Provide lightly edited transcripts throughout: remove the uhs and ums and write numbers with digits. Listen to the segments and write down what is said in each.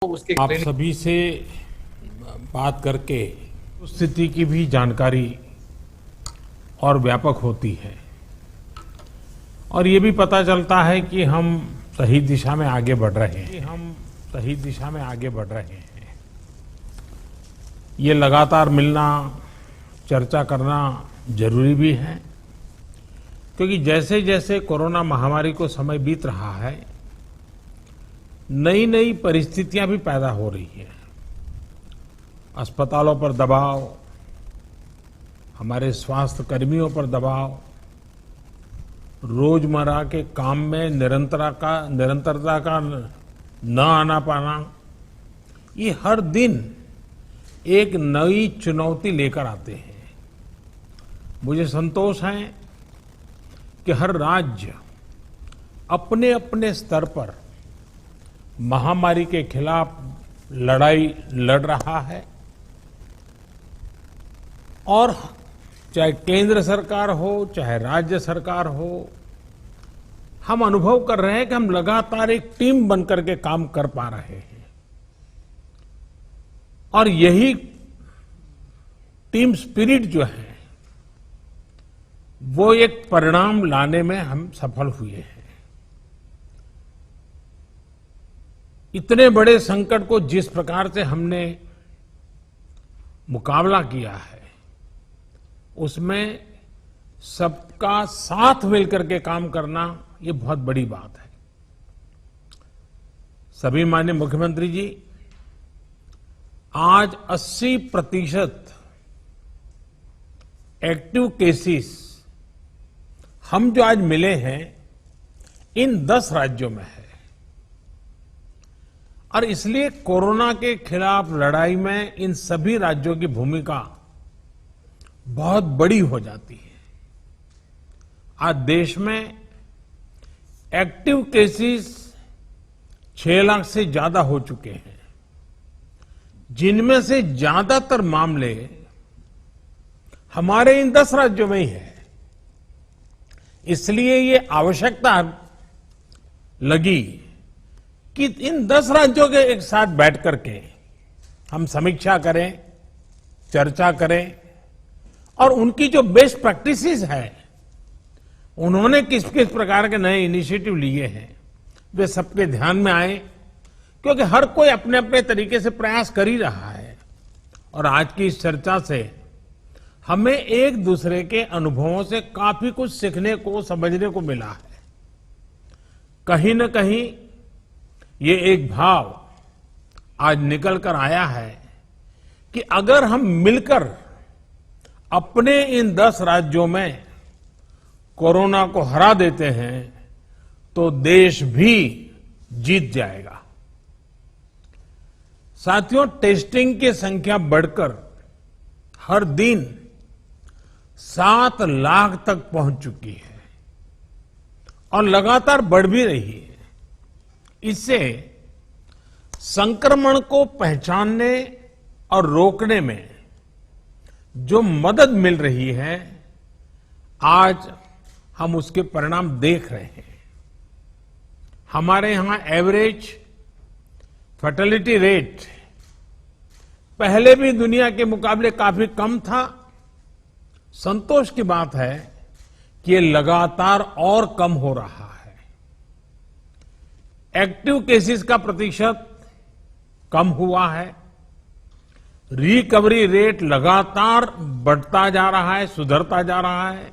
उसके आप सभी से बात करके स्थिति की भी जानकारी और व्यापक होती है और ये भी पता चलता है कि हम सही दिशा में आगे बढ़ रहे हैं। ये लगातार मिलना, चर्चा करना जरूरी भी है क्योंकि जैसे जैसे कोरोना महामारी को समय बीत रहा है, नई नई परिस्थितियां भी पैदा हो रही हैं। अस्पतालों पर दबाव, हमारे स्वास्थ्य कर्मियों पर दबाव, रोजमर्रा के काम में निरंतरता का न आना पाना, ये हर दिन एक नई चुनौती लेकर आते हैं। मुझे संतोष है कि हर राज्य अपने अपने स्तर पर महामारी के खिलाफ लड़ाई लड़ रहा है और चाहे केंद्र सरकार हो, चाहे राज्य सरकार हो, हम अनुभव कर रहे हैं कि हम लगातार एक टीम बनकर के काम कर पा रहे हैं और यही टीम स्पिरिट जो है वो एक परिणाम लाने में हम सफल हुए हैं। इतने बड़े संकट को जिस प्रकार से हमने मुकाबला किया है, उसमें सबका साथ मिलकर के काम करना ये बहुत बड़ी बात है। सभी माननीय मुख्यमंत्री जी, आज 80% एक्टिव केसेस हम जो आज मिले हैं इन 10 राज्यों में है और इसलिए कोरोना के खिलाफ लड़ाई में इन सभी राज्यों की भूमिका बहुत बड़ी हो जाती है। आज देश में एक्टिव केसेस 6 लाख से ज्यादा हो चुके हैं, जिनमें से ज्यादातर मामले हमारे इन 10 राज्यों में ही है। इसलिए ये आवश्यकता लगी कि इन 10 राज्यों के एक साथ बैठ करके हम समीक्षा करें, चर्चा करें और उनकी जो बेस्ट प्रैक्टिसेस है, उन्होंने किस किस प्रकार के नए इनिशिएटिव लिए हैं, वे सबके ध्यान में आए क्योंकि हर कोई अपने अपने तरीके से प्रयास कर ही रहा है। और आज की इस चर्चा से हमें एक दूसरे के अनुभवों से काफी कुछ सीखने को, समझने को मिला है। कहीं न कहीं ये एक भाव आज निकल कर आया है कि अगर हम मिलकर अपने इन 10 राज्यों में कोरोना को हरा देते हैं तो देश भी जीत जाएगा। साथियों, टेस्टिंग की संख्या बढ़कर हर दिन 7 लाख तक पहुंच चुकी है और लगातार बढ़ भी रही है। इससे संक्रमण को पहचानने और रोकने में जो मदद मिल रही है, आज हम उसके परिणाम देख रहे हैं। हमारे यहां एवरेज फर्टिलिटी रेट पहले भी दुनिया के मुकाबले काफी कम था। संतोष की बात है कि ये लगातार और कम हो रहा है। एक्टिव केसेस का प्रतिशत कम हुआ है। रिकवरी रेट लगातार बढ़ता जा रहा है, सुधरता जा रहा है।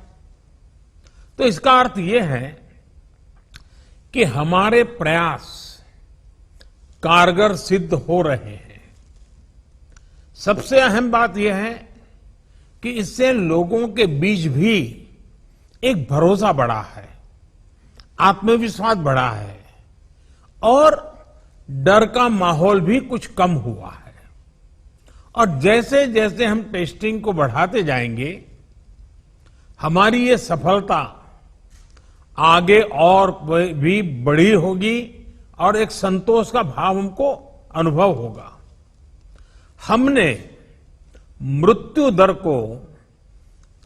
तो इसका अर्थ यह है कि हमारे प्रयास कारगर सिद्ध हो रहे हैं। सबसे अहम बात यह है कि इससे लोगों के बीच भी एक भरोसा बढ़ा है, आत्मविश्वास बढ़ा है और डर का माहौल भी कुछ कम हुआ है। और जैसे जैसे हम टेस्टिंग को बढ़ाते जाएंगे, हमारी ये सफलता आगे और भी बड़ी होगी और एक संतोष का भाव हमको अनुभव होगा। हमने मृत्यु दर को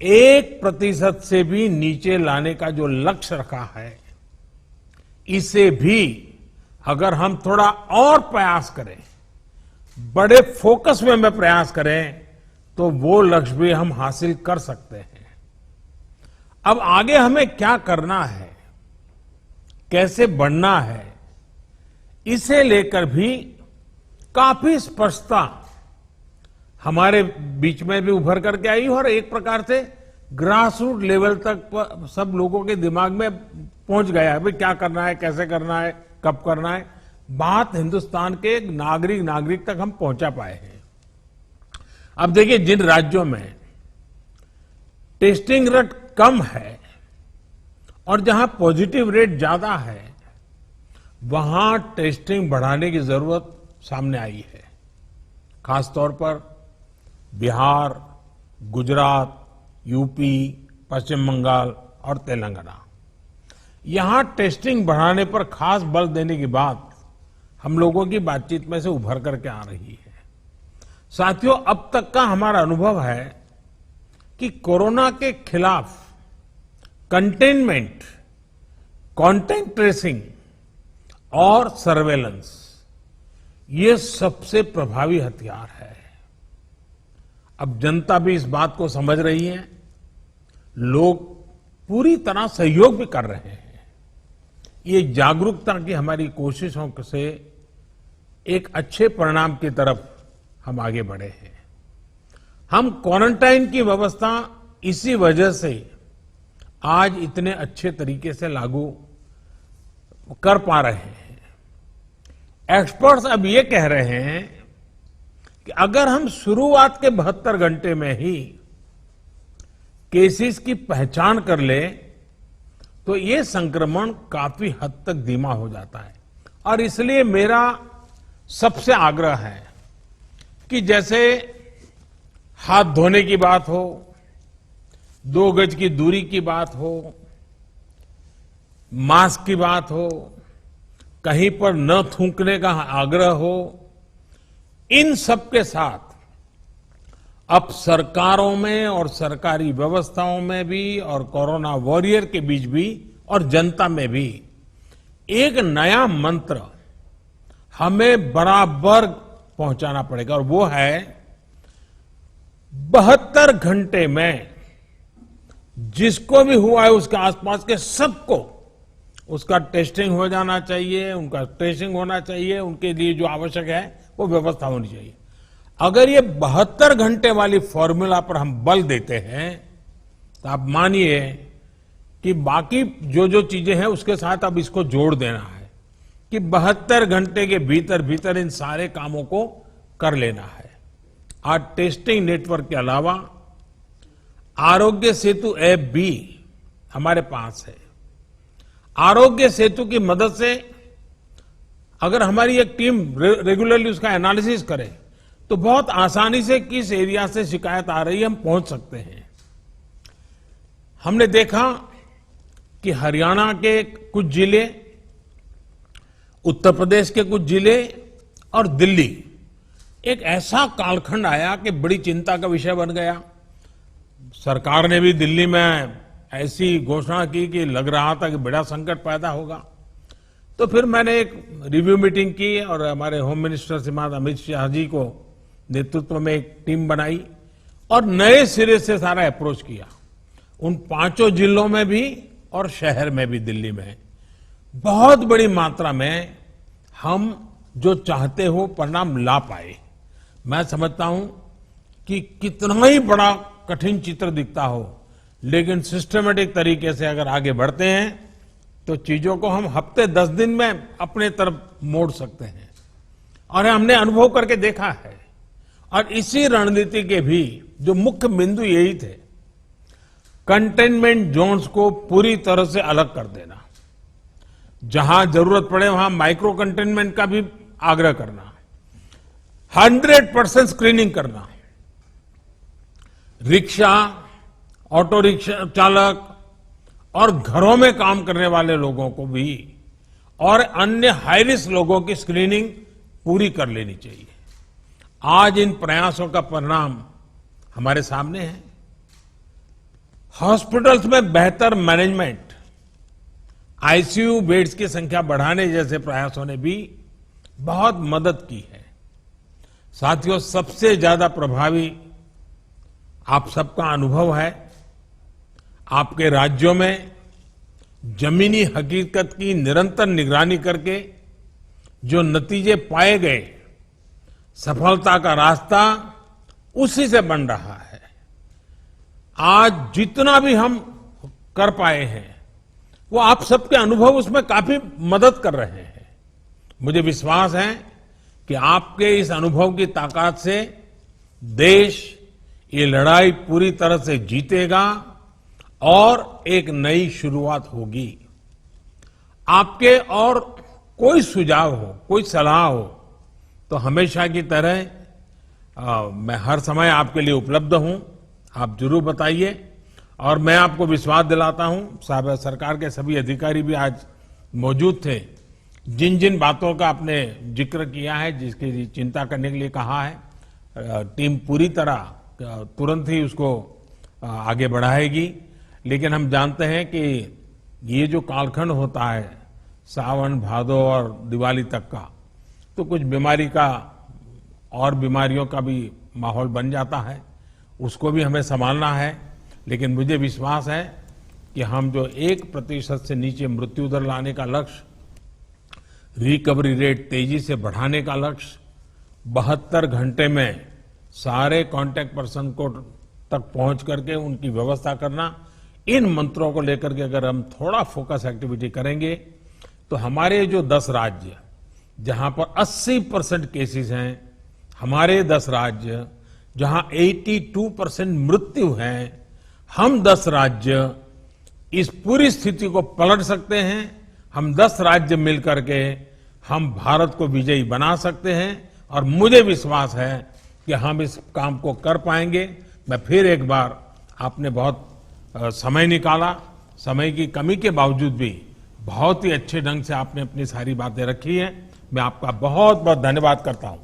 1% से भी नीचे लाने का जो लक्ष्य रखा है, इसे भी अगर हम थोड़ा और प्रयास करें बड़े फोकस में मैं प्रयास करें तो वो लक्ष्य भी हम हासिल कर सकते हैं। अब आगे हमें क्या करना है, कैसे बढ़ना है, इसे लेकर भी काफी स्पष्टता हमारे बीच में भी उभर करके आई और एक प्रकार से ग्रास रूट लेवल तक सब लोगों के दिमाग में पहुंच गया है। भाई क्या करना है, कैसे करना है, कब करना है, बात हिंदुस्तान के नागरिक तक हम पहुंचा पाए हैं। अब देखिए, जिन राज्यों में टेस्टिंग रेट कम है और जहां पॉजिटिव रेट ज्यादा है, वहां टेस्टिंग बढ़ाने की जरूरत सामने आई है। खासतौर पर बिहार, गुजरात, यूपी, पश्चिम बंगाल और तेलंगाना, यहां टेस्टिंग बढ़ाने पर खास बल देने की बात हम लोगों की बातचीत में से उभर करके आ रही है। साथियों, अब तक का हमारा अनुभव है कि कोरोना के खिलाफ कंटेनमेंट, कॉन्टैक्ट ट्रेसिंग और सर्वेलेंस, ये सबसे प्रभावी हथियार है। अब जनता भी इस बात को समझ रही है, लोग पूरी तरह सहयोग भी कर रहे हैं। ये जागरूकता की हमारी कोशिशों से एक अच्छे परिणाम की तरफ हम आगे बढ़े हैं। हम क्वारंटाइन की व्यवस्था इसी वजह से आज इतने अच्छे तरीके से लागू कर पा रहे हैं। एक्सपर्ट्स अब ये कह रहे हैं कि अगर हम शुरुआत के 72 घंटे में ही केसेस की पहचान कर ले तो ये संक्रमण काफी हद तक धीमा हो जाता है। और इसलिए मेरा सबसे आग्रह है कि जैसे हाथ धोने की बात हो, 2 गज की दूरी की बात हो, मास्क की बात हो, कहीं पर न थूकने का आग्रह हो, इन सब के साथ अब सरकारों में और सरकारी व्यवस्थाओं में भी और कोरोना वॉरियर के बीच भी और जनता में भी एक नया मंत्र हमें बराबर पहुंचाना पड़ेगा और वो है 72 घंटे में जिसको भी हुआ है उसके आसपास के सबको उसका टेस्टिंग हो जाना चाहिए, उनका ट्रेसिंग होना चाहिए, उनके लिए जो आवश्यक है वो व्यवस्था होनी चाहिए। अगर ये 72 घंटे वाली फॉर्मूला पर हम बल देते हैं तो आप मानिए कि बाकी जो जो चीजें हैं उसके साथ अब इसको जोड़ देना है कि 72 घंटे के भीतर भीतर इन सारे कामों को कर लेना है। आज टेस्टिंग नेटवर्क के अलावा आरोग्य सेतु ऐप भी हमारे पास है। आरोग्य सेतु की मदद से अगर हमारी एक टीम रेगुलरली उसका एनालिसिस करे तो बहुत आसानी से किस एरिया से शिकायत आ रही है हम पहुंच सकते हैं। हमने देखा कि हरियाणा के कुछ जिले, उत्तर प्रदेश के कुछ जिले और दिल्ली, एक ऐसा कालखंड आया कि बड़ी चिंता का विषय बन गया। सरकार ने भी दिल्ली में ऐसी घोषणा की कि लग रहा था कि बड़ा संकट पैदा होगा। तो फिर मैंने एक रिव्यू मीटिंग की और हमारे होम मिनिस्टर श्रीमान अमित शाह जी को नेतृत्व में एक टीम बनाई और नए सिरे से सारा अप्रोच किया। उन 5 जिलों में भी और शहर में भी, दिल्ली में बहुत बड़ी मात्रा में हम जो चाहते हो परिणाम ला पाए। मैं समझता हूं कि कितना ही बड़ा कठिन चित्र दिखता हो, लेकिन सिस्टमेटिक तरीके से अगर आगे बढ़ते हैं तो चीजों को हम हफ्ते 10 दिन में अपने तरफ मोड़ सकते हैं। और हमने अनुभव करके देखा है। और इसी रणनीति के भी जो मुख्य बिंदु यही थे, कंटेनमेंट जोन्स को पूरी तरह से अलग कर देना, जहां जरूरत पड़े वहां माइक्रो कंटेनमेंट का भी आग्रह करना, 100% स्क्रीनिंग करना, रिक्शा, ऑटो रिक्शा चालक और घरों में काम करने वाले लोगों को भी और अन्य हाई रिस्क लोगों की स्क्रीनिंग पूरी कर लेनी चाहिए। आज इन प्रयासों का परिणाम हमारे सामने है। हॉस्पिटल्स में बेहतर मैनेजमेंट, आईसीयू बेड्स की संख्या बढ़ाने जैसे प्रयासों ने भी बहुत मदद की है। साथियों, सबसे ज्यादा प्रभावी आप सबका अनुभव है। आपके राज्यों में जमीनी हकीकत की निरंतर निगरानी करके जो नतीजे पाए गए, सफलता का रास्ता उसी से बन रहा है। आज जितना भी हम कर पाए हैं, वो आप सबके अनुभव उसमें काफी मदद कर रहे हैं। मुझे विश्वास है कि आपके इस अनुभव की ताकत से देश ये लड़ाई पूरी तरह से जीतेगा और एक नई शुरुआत होगी। आपके और कोई सुझाव हो, कोई सलाह हो, तो हमेशा की तरह मैं हर समय आपके लिए उपलब्ध हूं। आप जरूर बताइए। और मैं आपको विश्वास दिलाता हूं, साहब सरकार के सभी अधिकारी भी आज मौजूद थे। जिन जिन बातों का आपने जिक्र किया है, जिसकी चिंता करने के लिए कहा है, टीम पूरी तरह तुरंत ही उसको आगे बढ़ाएगी। लेकिन हम जानते हैं कि ये जो कालखंड होता है सावन, भादो और दिवाली तक का, तो कुछ बीमारी का और बीमारियों का भी माहौल बन जाता है, उसको भी हमें संभालना है। लेकिन मुझे विश्वास है कि हम जो 1% से नीचे मृत्यु दर लाने का लक्ष्य, रिकवरी रेट तेजी से बढ़ाने का लक्ष्य, 72 घंटे में सारे कांटेक्ट पर्सन को तक पहुंच करके उनकी व्यवस्था करना, इन मंत्रों को लेकर के अगर हम थोड़ा फोकस एक्टिविटी करेंगे तो हमारे जो 10 राज्य जहां पर 80% केसेस हैं, हमारे 10 राज्य जहां 82% मृत्यु हैं, हम 10 राज्य इस पूरी स्थिति को पलट सकते हैं। हम 10 राज्य मिलकर के हम भारत को विजयी बना सकते हैं और मुझे विश्वास है कि हम इस काम को कर पाएंगे। मैं फिर एक बार, आपने बहुत समय निकाला, समय की कमी के बावजूद भी बहुत ही अच्छे ढंग से आपने अपनी सारी बातें रखी हैं। मैं आपका बहुत बहुत धन्यवाद करता हूं।